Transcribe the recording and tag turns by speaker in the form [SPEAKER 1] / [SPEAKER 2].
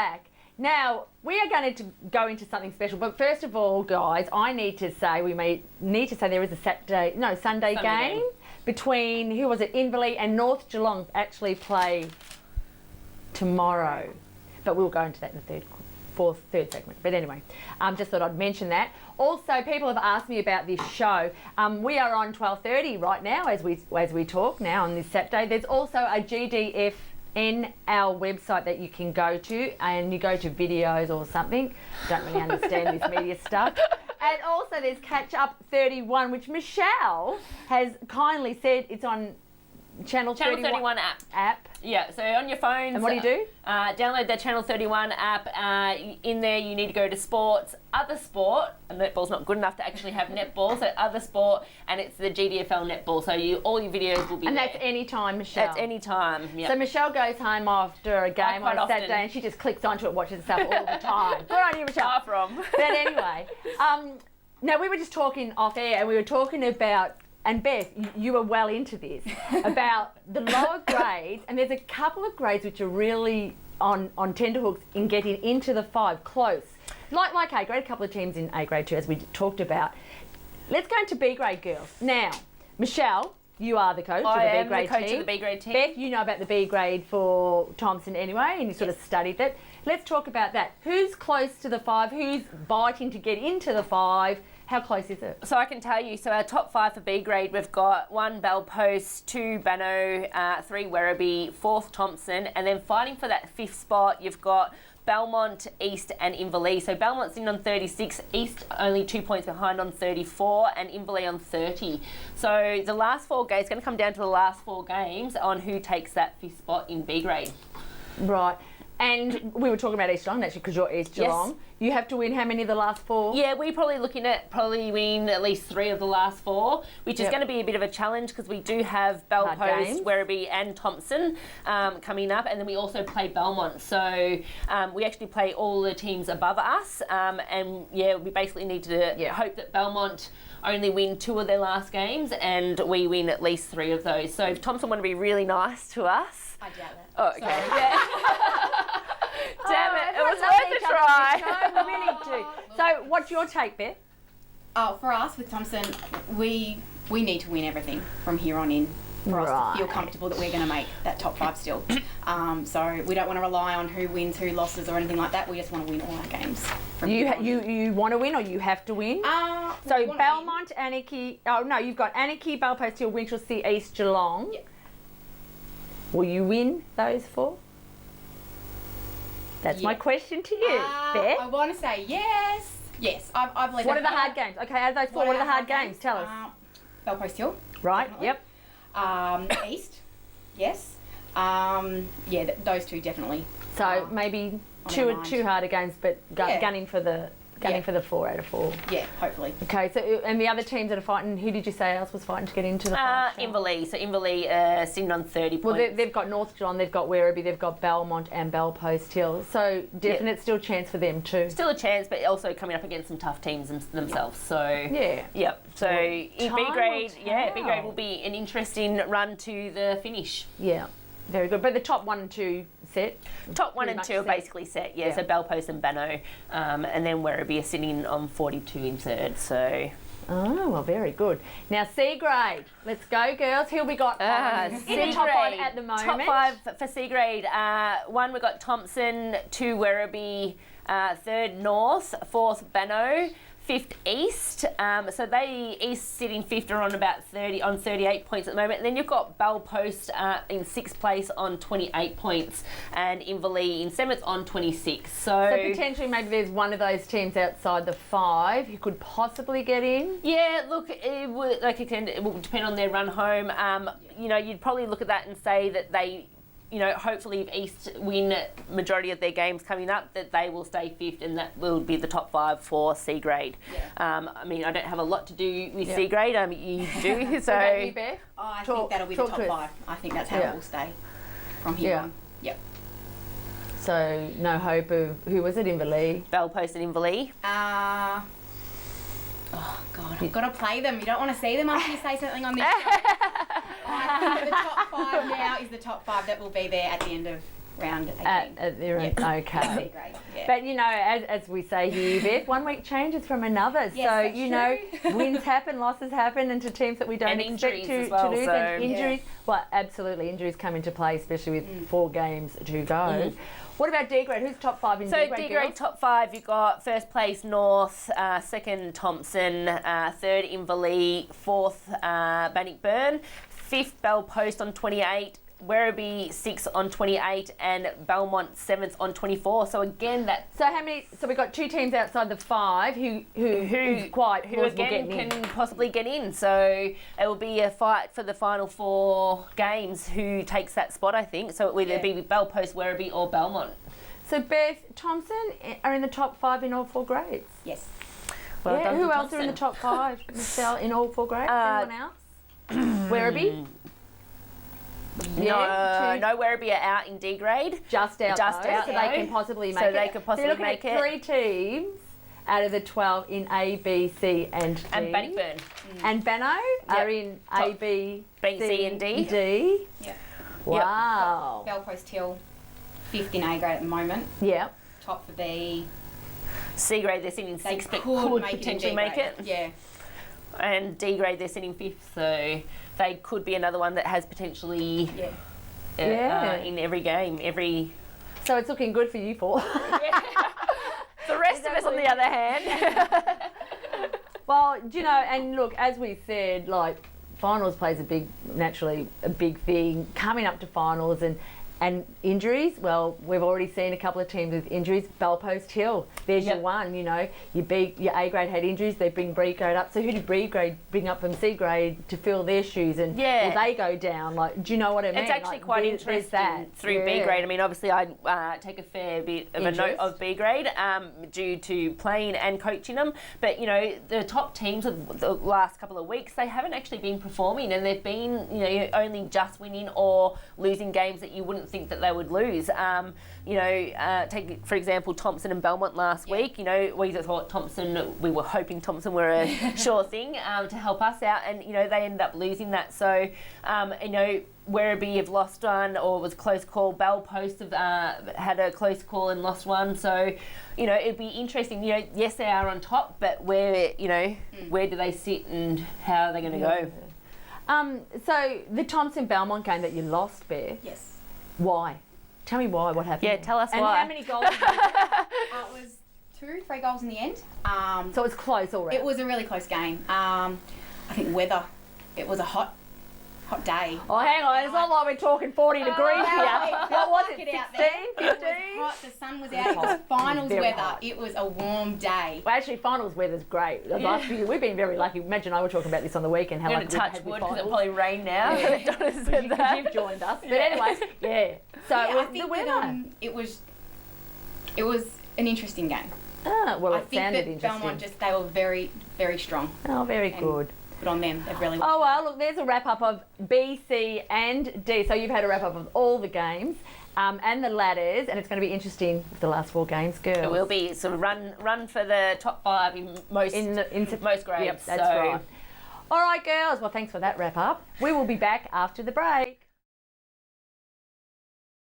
[SPEAKER 1] back. Now, we are going to go into something special, but first of all, guys, I need to say there is a Sunday game between, who was it, Inverleigh and North Geelong actually play tomorrow. But we'll go into that in the third segment. But anyway, just thought I'd mention that. Also, people have asked me about this show. We are on 12:30 right now as we talk now on this Saturday. There's also a GDFN, our website that you can go to, and you go to videos or something. Don't really understand this media stuff. And also there's Catch Up 31, which Michelle has kindly said it's on Channel 31 app.
[SPEAKER 2] Yeah, so on your phones.
[SPEAKER 1] And what do?
[SPEAKER 2] Download the Channel 31 app. In there you need to go to sports, other sport, and netball's not good enough to actually have netball, so other sport, and it's the GDFL netball. So all your videos will be
[SPEAKER 1] and
[SPEAKER 2] there.
[SPEAKER 1] that's any time, Michelle?
[SPEAKER 2] That's any time, yeah.
[SPEAKER 1] So Michelle goes home after a game on a Saturday and she just clicks onto it, watches herself all the time. Good on you, Michelle.
[SPEAKER 2] Far from.
[SPEAKER 1] But anyway, now we were just talking off air and we were talking about, and Beth, you were well into this, about the lower grades, and there's a couple of grades which are really on tenterhooks in getting into the 5, close. Like A grade, a couple of teams in A grade too, as we talked about. Let's go into B grade, girls. Now, Michelle, you are the coach of the B grade team.
[SPEAKER 2] I am the coach of the B grade team.
[SPEAKER 1] Beth, you know about the B grade for Thompson anyway, and you sort of studied it. Let's talk about that. Who's close to the 5? Who's biting to get into the 5? How close is it?
[SPEAKER 2] So I can tell you, so our top 5 for B grade, we've got 1 Bell Post, 2 Banno, 3 Werribee, 4th Thompson, and then fighting for that 5th spot, you've got Belmont, East and Inverleigh. So Belmont's in on 36, East only 2 points behind on 34, and Inverleigh on 30. So the last 4 games, it's going to come down to the last 4 games on who takes that 5th spot in B grade.
[SPEAKER 1] Right. And we were talking about East Geelong actually, because you're East Geelong. Yes. You have to win how many of the last 4?
[SPEAKER 2] Yeah, we're probably looking at win at least 3 of the last 4, which is going to be a bit of a challenge because we do have Bell Post, Werribee and Thompson coming up, and then we also play Belmont. So we actually play all the teams above us, and yeah, we basically need to hope that Belmont only win 2 of their last games and we win at least 3 of those. So if Thompson want to be really nice to us.
[SPEAKER 3] I doubt that.
[SPEAKER 2] Oh, okay. Damn it, it was worth a try.
[SPEAKER 1] No, we really do. So what's your take, Beth?
[SPEAKER 3] Oh, for us with Thompson, we need to win everything from here on in for us to feel comfortable that we're going to make that top 5 still. So we don't want to rely on who wins, who losses or anything like that. We just want to win all our games.
[SPEAKER 1] You want to win or you have to win? So Belmont, Anarchy, you've got Anarchy, Bell Post, Hill, Winchelsea, East Geelong. Yep. Will you win those 4? That's my question to you, Beth.
[SPEAKER 3] I want to say yes. Yes, I believe.
[SPEAKER 1] What are the hard games? Okay, out of those 4, what are the hard games? Tell us.
[SPEAKER 3] Bell Post Hill.
[SPEAKER 1] Right.
[SPEAKER 3] Definitely. Yep. East. Yes. Those 2 definitely.
[SPEAKER 1] So maybe two harder games, but gunning for the 4 out of 4.
[SPEAKER 3] Yeah, hopefully.
[SPEAKER 1] Okay, so and the other teams that are fighting, who did you say else was fighting to get into the 5?
[SPEAKER 2] Inverleigh. So Inverleigh sitting on 30 points.
[SPEAKER 1] Well, they've got North Geelong, they've got Werribee, they've got Belmont and Bell Post Hill. So definite still chance for them too.
[SPEAKER 2] Still a chance, but also coming up against some tough teams themselves. So yep. So in B grade, B grade will be an interesting run to the finish.
[SPEAKER 1] Yeah. Very good. But the top 1 and 2 set?
[SPEAKER 2] Top 1 and 2 are basically set, So Bell Post and Banno. And then Werribee are sitting on 42 in 3rd, so...
[SPEAKER 1] Oh, well, very good. Now, C grade. Let's go, girls. Who we got in the top 5 at the moment?
[SPEAKER 2] Top 5 for C grade. 1, we got Thompson, 2, Werribee, 3rd, North, 4th, Banno, 5th East, so they East sitting 5th are on about 38 points at the moment. And then you've got Bell Post in 6th place on 28 points, and Inverleigh in 7th on 26. So
[SPEAKER 1] potentially maybe there's one of those teams outside the 5 who could possibly get in.
[SPEAKER 2] Yeah, look, it will depend on their run home. You'd probably look at that and say that they. Hopefully if East win majority of their games coming up, that they will stay 5th and that will be the top 5 for C grade. Yeah. I don't have a lot to do with C grade. You do. So
[SPEAKER 1] what about you, Beth?
[SPEAKER 3] I think that'll be the top 5. I think that's how it will stay from here on. Yep.
[SPEAKER 1] So no hope of, who was it, Inverleigh?
[SPEAKER 2] Bell Post and Inverleigh.
[SPEAKER 3] Oh, God, I've got to play them. You don't want to see them after you say something on this show. I think the top 5 now is the top 5 that will be there at the end of round 18.
[SPEAKER 1] At their own, okay.
[SPEAKER 3] Great. Yeah.
[SPEAKER 1] But you know, as we say here, Beth, 1 week changes from another.
[SPEAKER 3] Yes,
[SPEAKER 1] so
[SPEAKER 3] that's
[SPEAKER 1] you know,
[SPEAKER 3] true.
[SPEAKER 1] wins happen, losses happen, and to teams that we don't
[SPEAKER 2] And
[SPEAKER 1] expect
[SPEAKER 2] injuries
[SPEAKER 1] to
[SPEAKER 2] as well,
[SPEAKER 1] lose.
[SPEAKER 2] so-
[SPEAKER 1] And injuries, well, absolutely, injuries come into play, especially with 4 games to go. What about D grade? Who's top 5 in
[SPEAKER 2] So
[SPEAKER 1] D grade?
[SPEAKER 2] D grade top 5, you've got first place North, second Thompson, third Inverleigh, fourth Bannockburn, fifth Bell Post on 28, Werribee 6th on 28, and Belmont 7th on 24. So again, that
[SPEAKER 1] So how many? So we've got 2 teams outside the 5 who quite
[SPEAKER 2] who
[SPEAKER 1] plausible
[SPEAKER 2] again
[SPEAKER 1] getting in.
[SPEAKER 2] can possibly get in. So it will be a fight for the final 4 games. Who takes that spot? I think so. It will either be Bell Post, Werribee, or Belmont.
[SPEAKER 1] So Beth, Thompson are in the top 5 in all 4 grades.
[SPEAKER 3] Yes.
[SPEAKER 2] Well
[SPEAKER 1] Yeah,
[SPEAKER 2] done
[SPEAKER 1] who
[SPEAKER 2] to
[SPEAKER 1] else are in the
[SPEAKER 2] Thompson.
[SPEAKER 1] top 5, Michelle, in all 4 grades? Anyone else? Werribee?
[SPEAKER 2] No, Werribee are out in D grade.
[SPEAKER 1] Just out,
[SPEAKER 2] Just
[SPEAKER 1] though,
[SPEAKER 2] out,
[SPEAKER 1] so
[SPEAKER 2] though.
[SPEAKER 1] they can possibly make
[SPEAKER 2] So
[SPEAKER 1] it.
[SPEAKER 2] they could possibly
[SPEAKER 1] you're looking
[SPEAKER 2] make
[SPEAKER 1] at
[SPEAKER 2] it.
[SPEAKER 1] 3 teams out of the 12 in A, B, C, and D.
[SPEAKER 2] And Bannockburn.
[SPEAKER 1] And Banno are
[SPEAKER 2] Yep.
[SPEAKER 1] in A, B,
[SPEAKER 2] C and D.
[SPEAKER 1] D.
[SPEAKER 3] Yeah.
[SPEAKER 1] Wow.
[SPEAKER 3] Bell Post Hill, 5th in A grade at the moment.
[SPEAKER 1] Yeah.
[SPEAKER 3] Top for B.
[SPEAKER 2] C grade, they're sitting
[SPEAKER 3] They
[SPEAKER 2] 6th, but
[SPEAKER 3] could
[SPEAKER 2] could
[SPEAKER 3] make it in
[SPEAKER 2] potentially
[SPEAKER 3] D
[SPEAKER 2] make
[SPEAKER 3] grade.
[SPEAKER 2] it.
[SPEAKER 3] Yeah.
[SPEAKER 2] And D grade, they're sitting 5th, so they could be another one that has potentially
[SPEAKER 3] Yeah.
[SPEAKER 1] Yeah.
[SPEAKER 2] in every game.
[SPEAKER 1] So it's looking good for you 4.
[SPEAKER 2] The rest of us, on the other hand.
[SPEAKER 1] Well, do you know, and look, as we said, like, finals plays naturally a big thing. Coming up to finals and injuries, well, we've already seen a couple of teams with injuries. Bell Post Hill, there's your one, you know. Your A grade had injuries, they bring B grade up. So who did B grade bring up from C grade to fill their shoes and will they go down? Like, do you know what I mean?
[SPEAKER 2] It's actually
[SPEAKER 1] like,
[SPEAKER 2] quite
[SPEAKER 1] there's
[SPEAKER 2] interesting
[SPEAKER 1] that.
[SPEAKER 2] through B grade. I mean, obviously, I take a fair bit of a note
[SPEAKER 1] Interest.
[SPEAKER 2] of B grade due to playing and coaching them. But, you know, the top teams of the last couple of weeks, they haven't actually been performing, and they've been, you know, only just winning or losing games that you wouldn't think that they would lose. You know, take, for example, Thompson and Belmont last week. You know, we thought we were hoping Thompson were a sure thing to help us out, and, you know, they ended up losing that. So, you know, Werribee have lost one, or it was a close call. Bell Post have had a close call and lost one. So, you know, it'd be interesting. You know, yes, they are on top, but where do they sit and how are they going to go?
[SPEAKER 1] So the Thompson Belmont game that you lost, Bear.
[SPEAKER 3] Yes.
[SPEAKER 1] Why? Tell me why. What happened?
[SPEAKER 2] Yeah, tell us
[SPEAKER 1] and
[SPEAKER 2] why.
[SPEAKER 1] how many goals?
[SPEAKER 3] It was 2-3 goals in the end.
[SPEAKER 1] So it's close already.
[SPEAKER 3] It was a really close game. I think weather. It was a hot day.
[SPEAKER 1] Oh, hang on. It's not like we're talking 40 degrees here. What was it,
[SPEAKER 3] It out
[SPEAKER 1] 16,
[SPEAKER 3] there. It
[SPEAKER 1] 15?
[SPEAKER 3] was hot. The sun was out. It was finals
[SPEAKER 1] Very
[SPEAKER 3] weather.
[SPEAKER 1] hot.
[SPEAKER 3] It was a warm day.
[SPEAKER 1] Well, actually, finals weather's great. The last few, we've been very lucky. Imagine I were talking about this on the weekend. How
[SPEAKER 2] I'm going
[SPEAKER 1] lucky
[SPEAKER 2] to
[SPEAKER 1] we've
[SPEAKER 2] touch
[SPEAKER 1] had with
[SPEAKER 2] wood because it
[SPEAKER 1] finals.
[SPEAKER 2] probably rained now. Donna said
[SPEAKER 1] Because
[SPEAKER 2] that.
[SPEAKER 1] you've joined us. But anyway, yeah. So
[SPEAKER 3] Yeah,
[SPEAKER 1] it was
[SPEAKER 3] I think
[SPEAKER 1] the weather.
[SPEAKER 3] that, it was an interesting game.
[SPEAKER 1] Well,
[SPEAKER 3] I
[SPEAKER 1] it
[SPEAKER 3] think
[SPEAKER 1] sounded
[SPEAKER 3] that
[SPEAKER 1] interesting.
[SPEAKER 3] Belmont they were very, very strong.
[SPEAKER 1] Oh, very
[SPEAKER 3] And
[SPEAKER 1] good.
[SPEAKER 3] Good on them. They've really.
[SPEAKER 1] Oh, well, look, there's a wrap-up of B, C and D. So you've had a wrap-up of all the games and the ladders, and it's going to be interesting with the last 4 games, girls.
[SPEAKER 2] It will be sort of run for the top 5 in most most grades.
[SPEAKER 1] Yep, that's
[SPEAKER 2] so.
[SPEAKER 1] right. All right, girls. Well, thanks for that wrap-up. We will be back after the break.